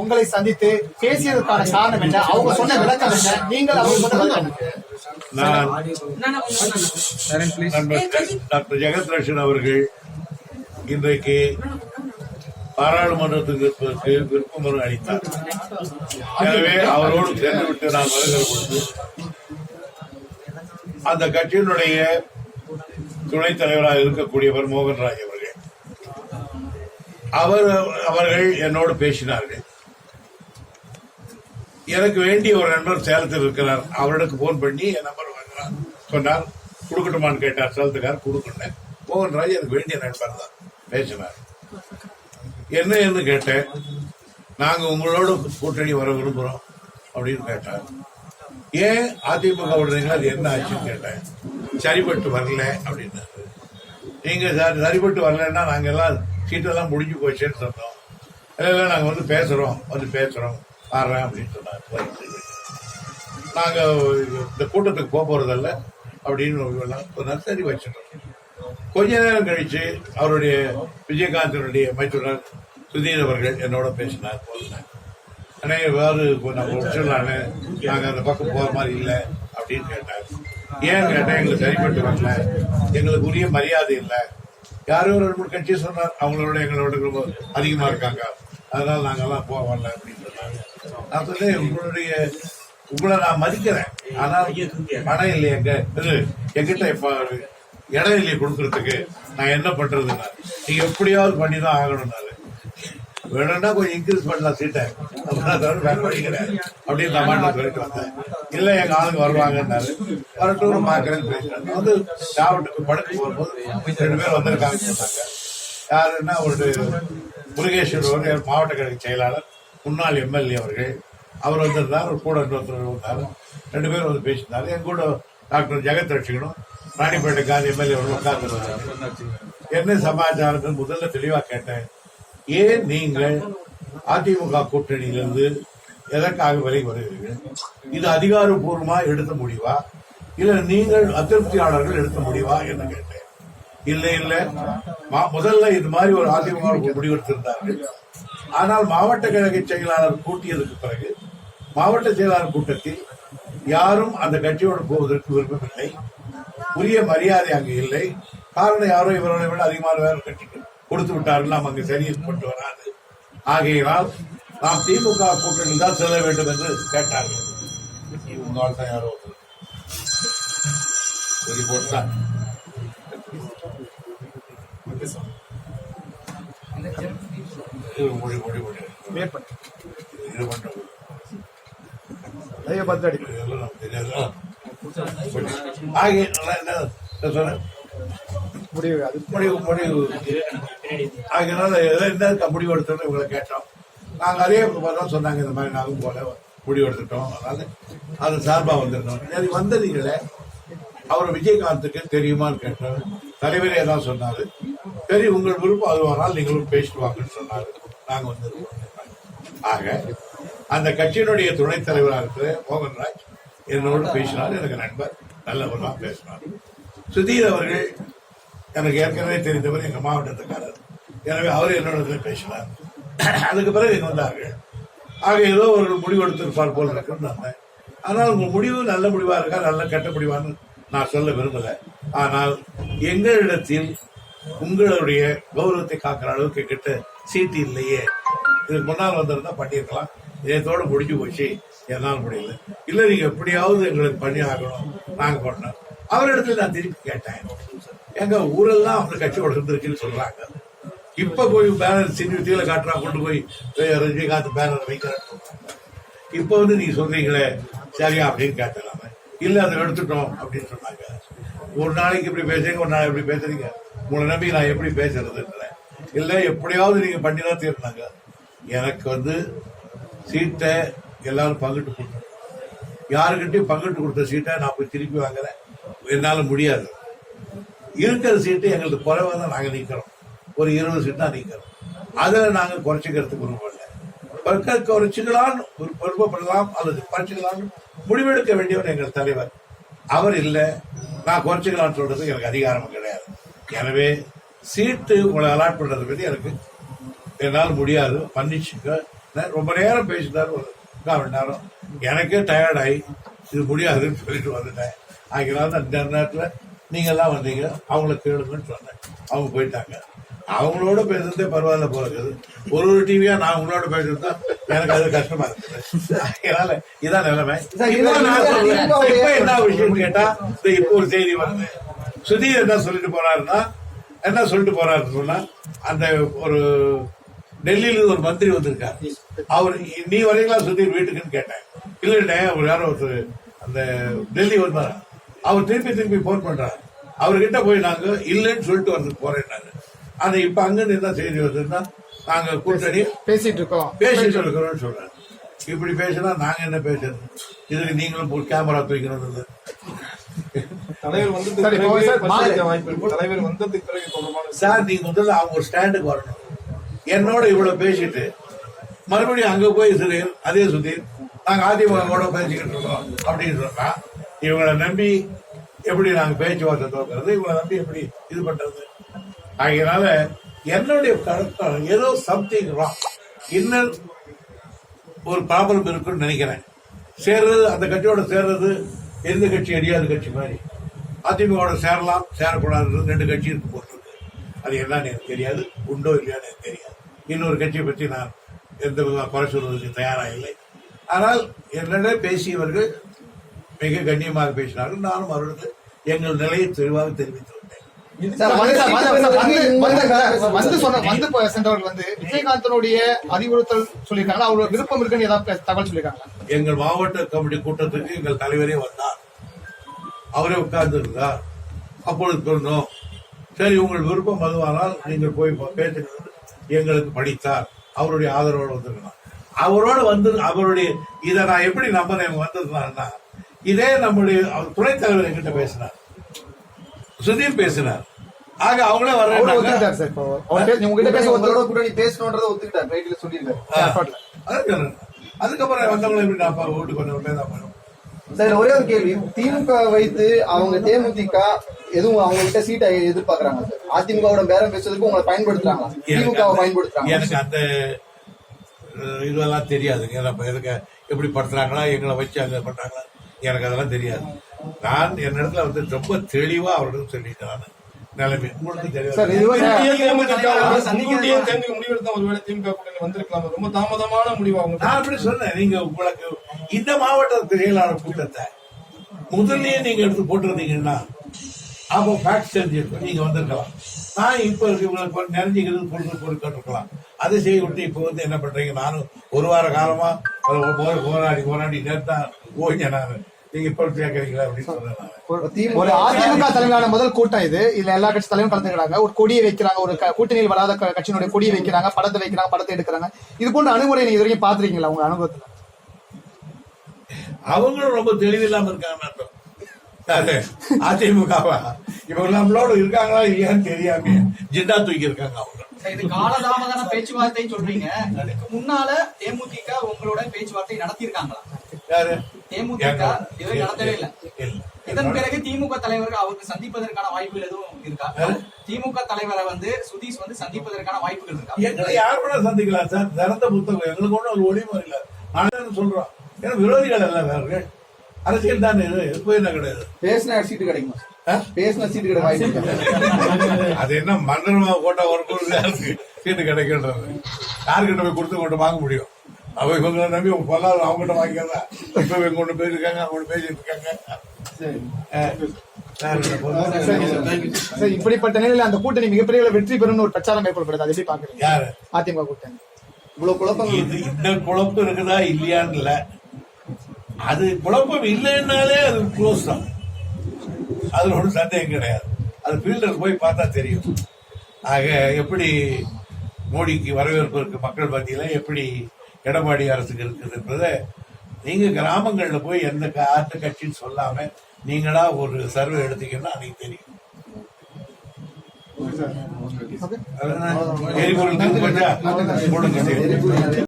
உங்களை சந்தித்து பேசியதற்கான காரணம் என்ன, அவங்க சொன்ன விளக்கம் என்ன, நீங்கள் அவங்க சொன்ன விளக்கம் டாக்டர் ஜெகத்ரட்சன் அவர்கள் இன்றைக்கு பாராளுமன்றத்துக்கு இருப்பதற்கு விருப்ப மனு அளித்தார். எனவே அவரோடு சென்றுவிட்டு நான் வருகிற பொழுது அந்த கட்சியினுடைய துணைத் தலைவராக இருக்கக்கூடியவர் மோகன்ராஜ் அவர்கள் என்னோடு பேசினார்கள். எனக்கு வேண்டிய ஒரு நண்பர் சேலத்தில் இருக்கிறார், அவருக்கு போன் பண்ணி என் நம்பர் வாங்கினார், சொன்னார் கொடுக்கட்டுமான்னு கேட்டார். சேலத்துக்கார் கொடுக்கணும். மோகன்ராஜ் எனக்கு வேண்டிய நண்பர் தான் பேசினார். என்ன கேட்டேன், நாங்க உங்களோட கூட்டணி வர விரும்புறோம் அப்படின்னு கேட்டார். ஏன் அதிமுக விடுறீங்களா, அது என்ன ஆச்சுன்னு கேட்டேன். சரிபட்டு வரல அப்படின்னாரு. நீங்க சரிபட்டு வரலன்னா நாங்க எல்லாம் சீட்டெல்லாம் முடிஞ்சு போச்சேன்னு சொன்னோம். இல்லை நாங்க வந்து பேசுறோம் வர்றேன் அப்படின்னு சொன்னாங்க. நாங்க இந்த கூட்டத்துக்கு போறதில்ல அப்படின்னு சொன்னார். சரி வச்சிட்டோம். கொஞ்ச நேரம் கழிச்சு அவருடைய விஜயகாந்தனுடைய மைத்துனர் சுதீர் அவர்கள் என்னோட பேசினார். ஆனா வேறு நம்ம முடிச்சிடலான்னு நாங்க அந்த பக்கம் போற மாதிரி இல்லை அப்படின்னு கேட்டார். ஏன் கேட்டா எங்களுக்கு சரிபட்டு வரல, எங்களுக்கு உரிய மரியாதை இல்லை. யாரோ ஒரு 2 கட்சி சொன்னார் அவங்களோட எங்களோட ரொம்ப அதிகமா இருக்காங்க, அதனால நாங்கெல்லாம் போக வரல அப்படின்னு சொன்னாங்க. நான் சொன்னேன், உங்களை நான் மதிக்கிறேன், ஆனா பணம் இல்லை எங்கிட்ட இப்ப இடம் இல்லையே கொடுக்கறதுக்கு, நான் என்ன பண்றதுன்னா நீங்க எப்படியாவது பண்ணிதான் ஆகணும்னாரு. வேணும்னா கொஞ்சம் இன்க்ரீஸ் பண்ணலாம் சீட்டை படிக்கிறேன் அப்படின்னு நான் மாட்ட சொல்லிட்டு வந்தேன். இல்ல எங்க ஆளுங்க வருவாங்கன்னாரு. வரட்டும் பாக்குறேன்னு பேசுறாங்க. வந்து சாவட்டுக்கு படுக்க போகும்போது 2 பேர் வந்திருக்காங்க சொன்னாங்க. யாருன்னா ஒரு முருகேஸ்வர் மாவட்ட கழக செயலாளர் முன்னாள் எம்எல்ஏ அவர்கள், அவர் வந்திருந்தார். ஒரு கூட இன்னொருத்தர் வந்தார். 2 பேர் வந்து பேசினாரு. என் கூட டாக்டர் ஜெகத்ரட்சகனும் ராணிப்பேட்டை காந்தி எம்எல்ஏ உட்கார்ந்து என்ன சமாச்சாரத்தில் முதல்ல தெளிவா கேட்டேன். ஏன் நீங்கள் அதிமுக கூட்டணியிலிருந்து எதற்காக விலகி வருகிறீர்கள்? இது அதிகாரப்பூர்வமா எடுத்த முடிவா இல்ல நீங்கள் அதிருப்தியாளர்கள் எடுத்த முடிவா என்று கேட்டேன். இல்ல முதல்ல இது மாதிரி ஒரு அதிமுக முடிவெடுத்திருந்தார்கள். ஆனால் மாவட்ட கழக செயலாளர் கூட்டியதுக்கு பிறகு மாவட்ட செயலாளர் கூட்டத்தில் யாரும் அந்த கட்சியோடு போவதற்கு விருப்பமில்லை. உரிய மரியாதை அங்கு இல்லை. காரணம் யாரோ இவர்களை விட அதிகமான வேற கட்சிக்கு கொடுத்து விட்டார்கள், நாம் அங்கு சரியிட்டு வராது. ஆகையினால் நாம் திமுக கூட்டணி தான் செல்ல வேண்டும் என்று கேட்டார்கள். உங்களால் தான் யாரோ போட்டார். முடிவு எடுத்தோம். இவங்களை கேட்டோம். நாங்க அதே சொன்னாங்க, இந்த மாதிரி நாங்களும் போல முடிவு எடுத்துட்டோம், அதனால அது சார்பா வந்துருந்தோம். வந்ததுங்களே அவர் விஜயகாந்துக்கு தெரியுமான்னு கேட்டோம். தலைவரே தான் சொன்னாரு, சரி உங்கள் விருப்பம் அதுவானால் நீங்களும் பேசிட்டு வாங்கன்னு சொன்னாரு. நாங்க வந்து ஆக அந்த கட்சியினுடைய துணைத் தலைவராக இருக்கிற மோகன்ராஜ் என்னோடு பேசினார். எனக்கு நண்பர், நல்லவர்களா பேசினார். சுதீர் அவர்கள் எனக்கு ஏற்கனவே தெரிந்தவர், எங்க மாவட்டத்துக்காரர். எனவே அவர் என்னோட பேசினார். அதுக்கு பிறகு இங்க வந்தார்கள். ஆக ஏதோ ஒரு முடிவு எடுத்திருப்பார் போல் இருக்குன்னு வந்தேன். ஆனால் உங்க முடிவு நல்ல முடிவா இருக்கா நல்ல கெட்ட முடிவான்னு நான் சொல்ல விரும்பல. ஆனால் எங்களிடத்தில் உங்களுடைய கௌரவத்தை காக்கிற அளவுக்கு கிட்ட சீட்டு இல்லையே. இதுக்கு முன்னால் வந்திருந்தா பண்ணியிருக்கலாம். இதோட முடிஞ்சு போச்சு, என்னால் முடியல. இல்ல நீங்க எப்படியாவது எங்களுக்கு பண்ணி ஆகணும், நாங்க பண்ணோம். அவரிடத்துல நான் திருப்பி கேட்டேன், எங்க ஊரெல்லாம் அவங்க கட்சியோட இருந்திருக்குன்னு சொல்றாங்க. இப்ப போய் பேனர் சின்ன காட்டுறா, கொண்டு போய் ரஜினிகாந்த் பேனர் வைக்கிறாங்க. இப்ப வந்து நீங்க சொல்றீங்களே சரியா அப்படின்னு கேட்டலாம. இல்ல அதை எடுத்துட்டோம் அப்படின்னு சொன்னாங்க. ஒரு நாளைக்கு இப்படி பேசுறீங்க, ஒரு நாளைக்கு எப்படி பேசுறீங்க, உங்களை நம்பி நான் எப்படி பேசுறதுன்ற. இல்ல எப்படியாவது நீங்க பண்ணிதான் தீர்னாங்க. எனக்கு வந்து சீட்டை எல்லாரும் பங்கிட்டு கொடுத்தோம். யாருக்கிட்டையும் பங்கிட்டு கொடுத்த சீட்டை நான் போய் திருப்பி வாங்குறேன், என்னால முடியாது. இருக்கிற சீட்டு எங்களுக்கு குறைவா தான் நாங்க நிக்கிறோம். ஒரு 20 சீட் தான் நிக்கிறோம். அதுல நாங்க குறைச்சிக்கிறதுக்கு விரும்பல. குறைச்சிக்கலான்னு ஒரு விருப்பப்படலாம் அல்லது குறைச்சிக்கலான்னு முடிவெடுக்க வேண்டியவர் எங்கள் தலைவர். அவர் இல்ல, நான் குறைச்சிக்கலான்னு சொல்றது எனக்கு அதிகாரம் கிடையாது. எனவே சீட்டு உங்களை அலாட் பண்றது பத்தி எனக்கு என்னால் முடியாது, மன்னிச்சுக்க. ரொம்ப நேரம் பேசினார், ஒரு 3/4 மணி நேரம். எனக்கே டயர்ட் ஆகி இது முடியாதுன்னு சொல்லிட்டு வந்துட்டேன். அதனால அந்த நேரத்துல நீங்க எல்லாம் வந்தீங்க, அவங்கள கேளுங்கன்னு சொன்னேன். அவங்க போயிட்டாங்க. அவங்களோட பேசுறதே பரவாயில்ல போல இருக்குது. ஒரு டிவியா நான் உங்களோட பேசுறதா எனக்கு அது கஷ்டமா இருக்குது. அதனால இதான் நிலைமை. இப்ப என்ன விஷயம் கேட்டா, இப்ப ஒரு செய்தி வருது. சுதீர் என்ன சொல்லிட்டு போறாருன்னு சொன்னா, அந்த ஒரு டெல்லியில ஒரு மந்திரி வந்திருக்காரு. அவர் நீ வரீங்களா சுதீர் வீட்டுக்குன்னு கேட்டேன். இல்ல அவர் யாரோ ஒரு அந்த டெல்லி வந்தாரு. அவர் திருப்பி போன் பண்றாரு. அவர்கிட்ட போய் நாங்க இல்லைன்னு சொல்லிட்டு வரதுக்கு போறேன்னாங்க. ஆனா இப்ப அங்கிருந்து என்ன செய்தி வருதுன்னா, நாங்க கூட்டணி பேசிட்டு இருக்கிறோம்னு சொல்றாங்க. இப்படி பேசினா நாங்க என்ன பேசுறது? இதுக்கு நீங்களும் ஒரு கேமரா தூக்கணும். தலைவர் வந்ததுக்கு பிறகு சார், நீங்க முதல்ல அவங்க ஒரு ஸ்டாண்டுக்கு வரணும். என்னோட இவ்வளவு பேசிட்டு மறுபடியும் அங்க போய் சுதீர், அதே சுதீர் நாங்க அதிமுக பேசிக்கிட்டு இருக்கோம் அப்படின்னு சொன்னா, இவங்களை நம்பி எப்படி நாங்க பேச்சுவார்த்தை தோக்கிறது? இவங்களை நம்பி எப்படி இது பண்றது? அதனால என்னுடைய கருத்து ஏதோ சம்திங் ராங், இன்னும் ஒரு ப்ராப்ளம் இருக்குன்னு நினைக்கிறேன். சேர்றது, அந்த கட்சியோட சேர்றது எந்த கட்சி அறியாத கட்சி மாதிரி. அதிமுக சேரலாம் சேரக்கூடாது 2 கட்சி இருக்கு போட்டிருக்கு. அது என்னன்னு எனக்கு தெரியாது, உண்டோ இல்லையான்னு எனக்கு தெரியாது. இன்னொரு கட்சியை பற்றி நான் எந்த விதமாக குறை சொல்வதற்கு தயாராக இல்லை. ஆனால் என்னிடம் பேசியவர்கள் மிக கண்ணியமாக பேசினார்கள். நானும் அவர்களுக்கு எங்கள் நிலையை தெளிவாக தெரிவித்து விட்டேன். சென்றவர்கள் விஜயகாந்தனுடைய அறிவுறுத்தல் சொல்லியிருக்காங்க. அவரோட விருப்பம் இருக்குன்னு ஏதாவது தகவல் சொல்லியிருக்காங்க. எங்கள் மாவட்ட கமிட்டி கூட்டத்துக்கு எங்கள் தலைவரே வந்தார், அவரே உட்கார்ந்து இருந்தார். அப்பொழுது சொன்னோம், சரி உங்கள் விருப்பம் அதுவானால் நீங்கள் போய் பேசுகிறது எங்களுக்கு படித்தார். அவருடைய ஆதரவோடு வந்திருக்கணும். அவரோட வந்து அவருடைய இதை நான் எப்படி நம்புறேன் வந்திருந்தாருன்னா, இதே நம்முடைய துணைத் தலைவர் என்கிட்ட பேசினார், சுதீர் பேசினார். ஆக அவங்களே அதுக்கப்புறம் வந்தவங்களை எப்படி நான் வீட்டுக்கு வந்தவங்களே சார், ஒரே ஒரு கேள்வி. திமுக வைத்து அவங்க தேமுதிக எதுவும் அவங்க கிட்ட சீட்டை எதிர்பார்க்கறாங்க சார். அதிமுகவோட பேரம் பேசுறதுக்கு உங்களை பயன்படுத்துறாங்களா? திமுகவை பயன்படுத்துறாங்க? எனக்கு அந்த இதெல்லாம் தெரியாதுங்க. எதுக்கு எப்படி படுத்துறாங்களா, எங்களை வச்சு அங்க பண்றாங்களா, எனக்கு அதெல்லாம் தெரியாது. நான் என்னிடத்துல வந்து ரொம்ப தெளிவா அவர்களுக்கு சொல்லிட்டேன் நிலைமை. உங்களுக்கு தெரியாது. ரொம்ப தாமதமான முடிவு. நான் அப்படி சொன்னேன். நீங்க உங்களுக்கு இந்த மாவட்ட செயலாளர் கூட்டத்தை முதல்லயே நீங்க எடுத்து போட்டிருந்தீங்கன்னா அப்போ ஃபேக்ட் தெரிஞ்சிருக்கும், நீங்க வந்திருக்கலாம். நான் இப்ப இவங்களுக்கு நிறைஞ்சிக்கிறது பொருட்கள் அதை செய்ய விட்டு இப்ப வந்து என்ன பண்றீங்க? நானும் 1 வார காலமா போராடி நேர்த்தான் ஓய்ஞ்ச நான். நீங்க இப்ப கேட்கறீங்களா அப்படின்னு சொன்னேன். ஒரு அதிமுக தலைமையிலான முதல் கூட்டம் இது. இதுல எல்லா கட்சி தலைவரும் கலந்துக்கிறாங்க. ஒரு கொடியை வைக்கிறாங்க, ஒரு கூட்டணியில் வராத கட்சியினுடைய கொடியை வைக்கிறாங்க, படத்தை வைக்கிறாங்க, படத்தை எடுக்கிறாங்க. இது போன்ற அணுகுமுறை நீங்க இது வரைக்கும் பாத்துருக்கீங்களா உங்க அனுபவத்துல? அவங்களும் ரொம்ப தெளிவில்லாம இருக்காங்க. அதிமுகவா இவங்க நம்மளோட இருக்காங்களா இல்லையான்னு தெரியாம ஜிண்டா தூக்கி இருக்காங்க. அவங்க இது காலதாமதான பேச்சுவார்த்தை சொல்றீங்க. அதுக்கு முன்னால தேமுதிக உங்களோட பேச்சுவார்த்தை நடத்திருக்காங்களா? யாரு? தேமுதிக இதுவரை நடத்தவே இல்லை. இதன் பிறகு திமுக தலைவர்கள் அவருக்கு சந்திப்பதற்கான வாய்ப்புகள் எதுவும் இருக்கா? திமுக தலைவரை வந்து சுதீஷ் வந்து சந்திப்பதற்கான வாய்ப்புகள் இருக்கா? எங்களை யார் வேணா சந்திக்கலாம் சார். திறந்த புத்தகம், எங்களுக்கு ஒன்றும் ஒரு ஒளிமுறை இல்லை. நான் சொல்றோம், ஏன்னா விரோதிகள் எல்லாம் வேறு அரசியல் தானே. போய் என்ன கிடையாது. பேசின சீட்டு கிடைக்குமா? பேசின சீட்டு கிடைக்கும். அது என்ன மந்திரமா போட்டா ஒரு சீட்டு கிடைக்கின்றது. யாருக்கிட்ட போய் கொடுத்து கொண்டு வாங்க முடியும்? அவ இவங்களை நம்பி பொருளாதாரம் அவங்ககிட்ட வாங்கிக்கிறதா? இப்ப இவங்க ஒண்ணு போயிருக்காங்க, அவங்க பேசிட்டு இருக்காங்க. இப்படிப்பட்ட நிலையில அந்த கூட்டணி மிகப்பெரிய வெற்றி பெறும் ஒரு பிரச்சாரம் மேற்கொள்ளப்படுது. அதை எப்படி பாக்குறீங்க? யாரு? அதிமுக கூட்டணி இவ்வளவு குழப்பம். இந்த குழப்பம் இருக்குதா இல்லையான்னு இல்ல, அது குழப்பம் இல்லைன்னாலே அது க்ளோஸ் தான். அதுல ஒன்றும் சந்தேகம் கிடையாது. அது ஃபீல்டர் போய் பார்த்தா தெரியும். ஆக எப்படி மோடிக்கு வரவேற்பு இருக்கு மக்கள் மத்தியில, எப்படி எடப்பாடி அரசுக்கு இருக்குதுன்றத நீங்க கிராமங்கள்ல போய் எந்த கட்சின்னு சொல்லாம நீங்களா ஒரு சர்வே எடுத்தீங்கன்னா அன்னைக்கு தெரியும். எரிபொருள் போடுங்க.